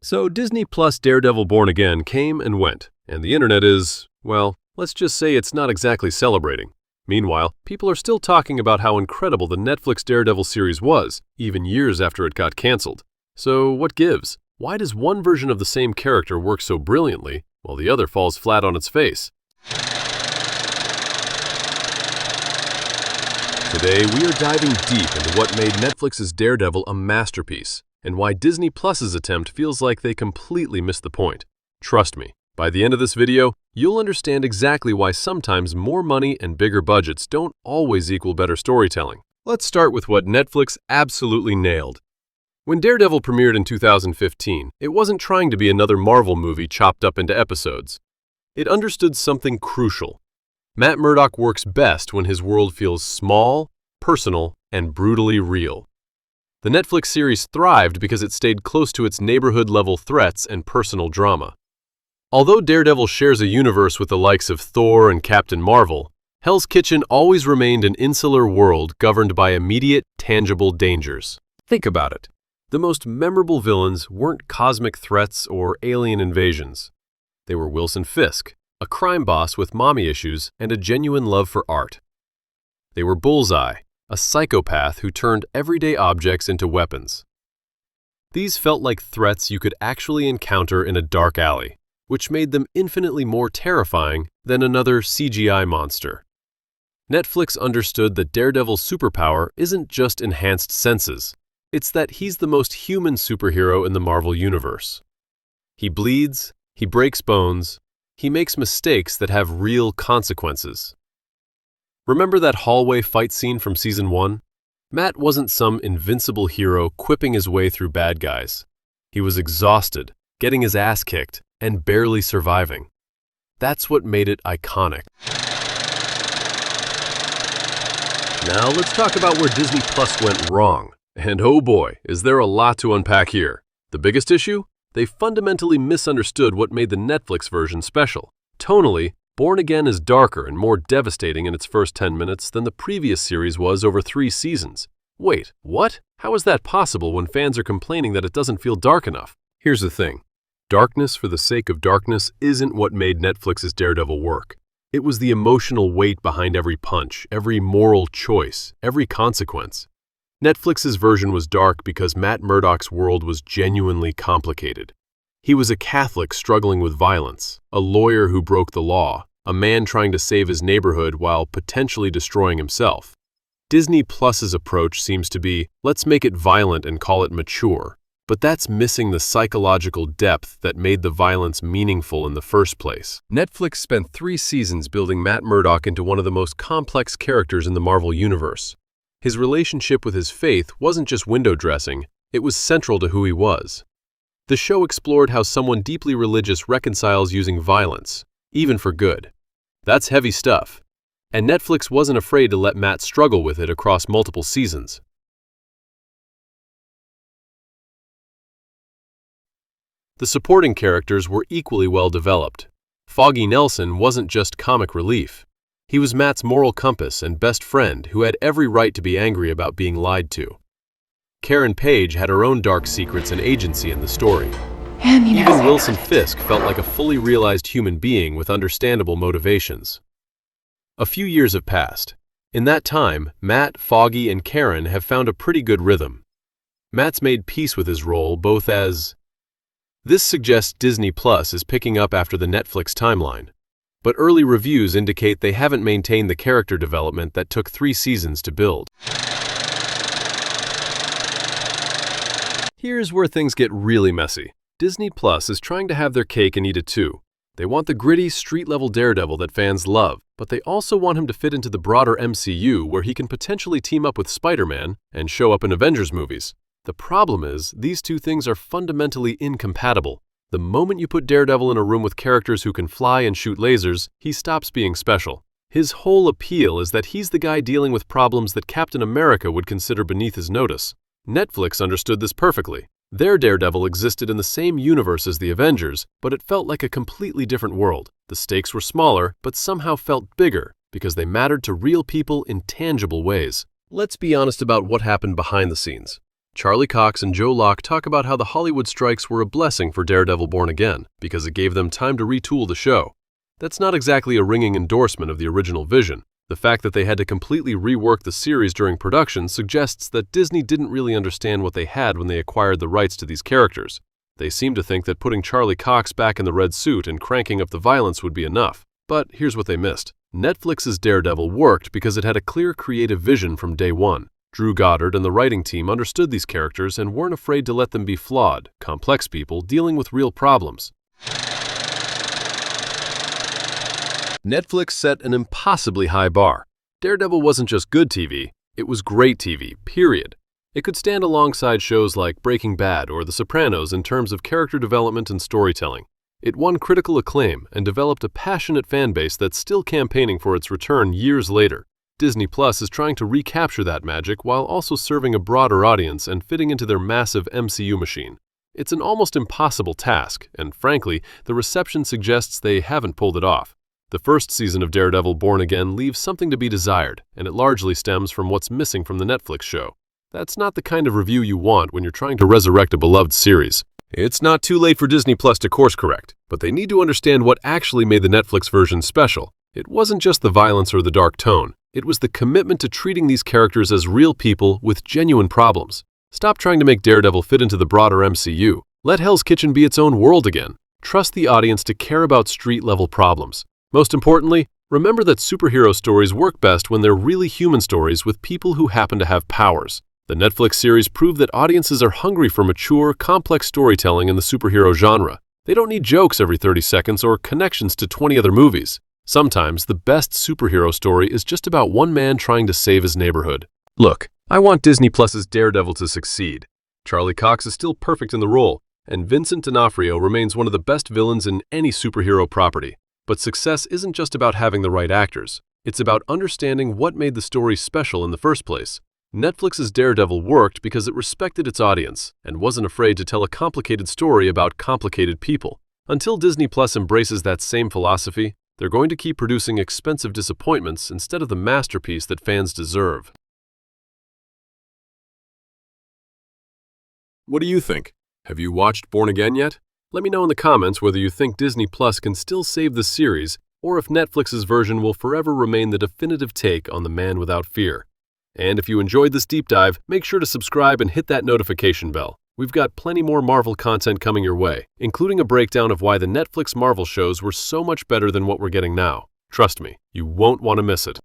So Disney Plus Daredevil Born Again came and went, and the internet is, well, let's just say it's not exactly celebrating. Meanwhile, people are still talking about how incredible the Netflix Daredevil series was, even years after it got canceled. So what gives? Why does one version of the same character work so brilliantly, while the other falls flat on its face? Today, we are diving deep into what made Netflix's Daredevil a masterpiece, and why Disney Plus's attempt feels like they completely missed the point. Trust me, by the end of this video, you'll understand exactly why sometimes more money and bigger budgets don't always equal better storytelling. Let's start with what Netflix absolutely nailed. When Daredevil premiered in 2015, it wasn't trying to be another Marvel movie chopped up into episodes. It understood something crucial. Matt Murdock works best when his world feels small, personal, and brutally real. The Netflix series thrived because it stayed close to its neighborhood-level threats and personal drama. Although Daredevil shares a universe with the likes of Thor and Captain Marvel, Hell's Kitchen always remained an insular world governed by immediate, tangible dangers. Think about it. The most memorable villains weren't cosmic threats or alien invasions. They were Wilson Fisk, a crime boss with mommy issues and a genuine love for art. They were Bullseye, a psychopath who turned everyday objects into weapons. These felt like threats you could actually encounter in a dark alley, which made them infinitely more terrifying than another CGI monster. Netflix understood that Daredevil's superpower isn't just enhanced senses, it's that he's the most human superhero in the Marvel Universe. He bleeds, he breaks bones, he makes mistakes that have real consequences. Remember that hallway fight scene from Season 1? Matt wasn't some invincible hero quipping his way through bad guys. He was exhausted, getting his ass kicked, and barely surviving. That's what made it iconic. Now let's talk about where Disney Plus went wrong. And oh boy, is there a lot to unpack here. The biggest issue? They fundamentally misunderstood what made the Netflix version special. Tonally, Born Again is darker and more devastating in its first 10 minutes than the previous series was over 3 seasons. Wait, what? How is that possible when fans are complaining that it doesn't feel dark enough? Here's the thing. Darkness for the sake of darkness isn't what made Netflix's Daredevil work. It was the emotional weight behind every punch, every moral choice, every consequence. Netflix's version was dark because Matt Murdock's world was genuinely complicated. He was a Catholic struggling with violence, a lawyer who broke the law, a man trying to save his neighborhood while potentially destroying himself. Disney Plus's approach seems to be, let's make it violent and call it mature, but that's missing the psychological depth that made the violence meaningful in the first place. Netflix spent 3 seasons building Matt Murdock into one of the most complex characters in the Marvel Universe. His relationship with his faith wasn't just window dressing, it was central to who he was. The show explored how someone deeply religious reconciles using violence, even for good. That's heavy stuff, and Netflix wasn't afraid to let Matt struggle with it across multiple seasons. The supporting characters were equally well developed. Foggy Nelson wasn't just comic relief. He was Matt's moral compass and best friend who had every right to be angry about being lied to. Karen Page had her own dark secrets and agency in the story. Even Wilson Fisk felt like a fully realized human being with understandable motivations. A few years have passed. In that time, Matt, Foggy, and Karen have found a pretty good rhythm. Matt's made peace with his role both as... This suggests Disney Plus is picking up after the Netflix timeline, but early reviews indicate they haven't maintained the character development that took 3 seasons to build. Here's where things get really messy. Disney Plus is trying to have their cake and eat it too. They want the gritty, street-level Daredevil that fans love, but they also want him to fit into the broader MCU where he can potentially team up with Spider-Man and show up in Avengers movies. The problem is, these two things are fundamentally incompatible. The moment you put Daredevil in a room with characters who can fly and shoot lasers, he stops being special. His whole appeal is that he's the guy dealing with problems that Captain America would consider beneath his notice. Netflix understood this perfectly. Their Daredevil existed in the same universe as the Avengers, but it felt like a completely different world. The stakes were smaller, but somehow felt bigger, because they mattered to real people in tangible ways. Let's be honest about what happened behind the scenes. Charlie Cox and Joe Locke talk about how the Hollywood strikes were a blessing for Daredevil Born Again because it gave them time to retool the show. That's not exactly a ringing endorsement of the original vision. The fact that they had to completely rework the series during production suggests that Disney didn't really understand what they had when they acquired the rights to these characters. They seem to think that putting Charlie Cox back in the red suit and cranking up the violence would be enough. But here's what they missed. Netflix's Daredevil worked because it had a clear creative vision from day one. Drew Goddard and the writing team understood these characters and weren't afraid to let them be flawed, complex people dealing with real problems. Netflix set an impossibly high bar. Daredevil wasn't just good TV, it was great TV, period. It could stand alongside shows like Breaking Bad or The Sopranos in terms of character development and storytelling. It won critical acclaim and developed a passionate fan base that's still campaigning for its return years later. Disney Plus is trying to recapture that magic while also serving a broader audience and fitting into their massive MCU machine. It's an almost impossible task, and frankly, the reception suggests they haven't pulled it off. The first season of Daredevil Born Again leaves something to be desired, and it largely stems from what's missing from the Netflix show. That's not the kind of review you want when you're trying to resurrect a beloved series. It's not too late for Disney Plus to course correct, but they need to understand what actually made the Netflix version special. It wasn't just the violence or the dark tone. It was the commitment to treating these characters as real people with genuine problems. Stop trying to make Daredevil fit into the broader MCU. Let Hell's Kitchen be its own world again. Trust the audience to care about street-level problems. Most importantly, remember that superhero stories work best when they're really human stories with people who happen to have powers. The Netflix series proved that audiences are hungry for mature, complex storytelling in the superhero genre. They don't need jokes every 30 seconds or connections to 20 other movies. Sometimes the best superhero story is just about one man trying to save his neighborhood. Look, I want Disney Plus's Daredevil to succeed. Charlie Cox is still perfect in the role, and Vincent D'Onofrio remains one of the best villains in any superhero property. But success isn't just about having the right actors. It's about understanding what made the story special in the first place. Netflix's Daredevil worked because it respected its audience and wasn't afraid to tell a complicated story about complicated people. Until Disney Plus embraces that same philosophy, they're going to keep producing expensive disappointments instead of the masterpiece that fans deserve. What do you think? Have you watched Born Again yet? Let me know in the comments whether you think Disney Plus can still save the series or if Netflix's version will forever remain the definitive take on The Man Without Fear. And if you enjoyed this deep dive, make sure to subscribe and hit that notification bell. We've got plenty more Marvel content coming your way, including a breakdown of why the Netflix Marvel shows were so much better than what we're getting now. Trust me, you won't want to miss it.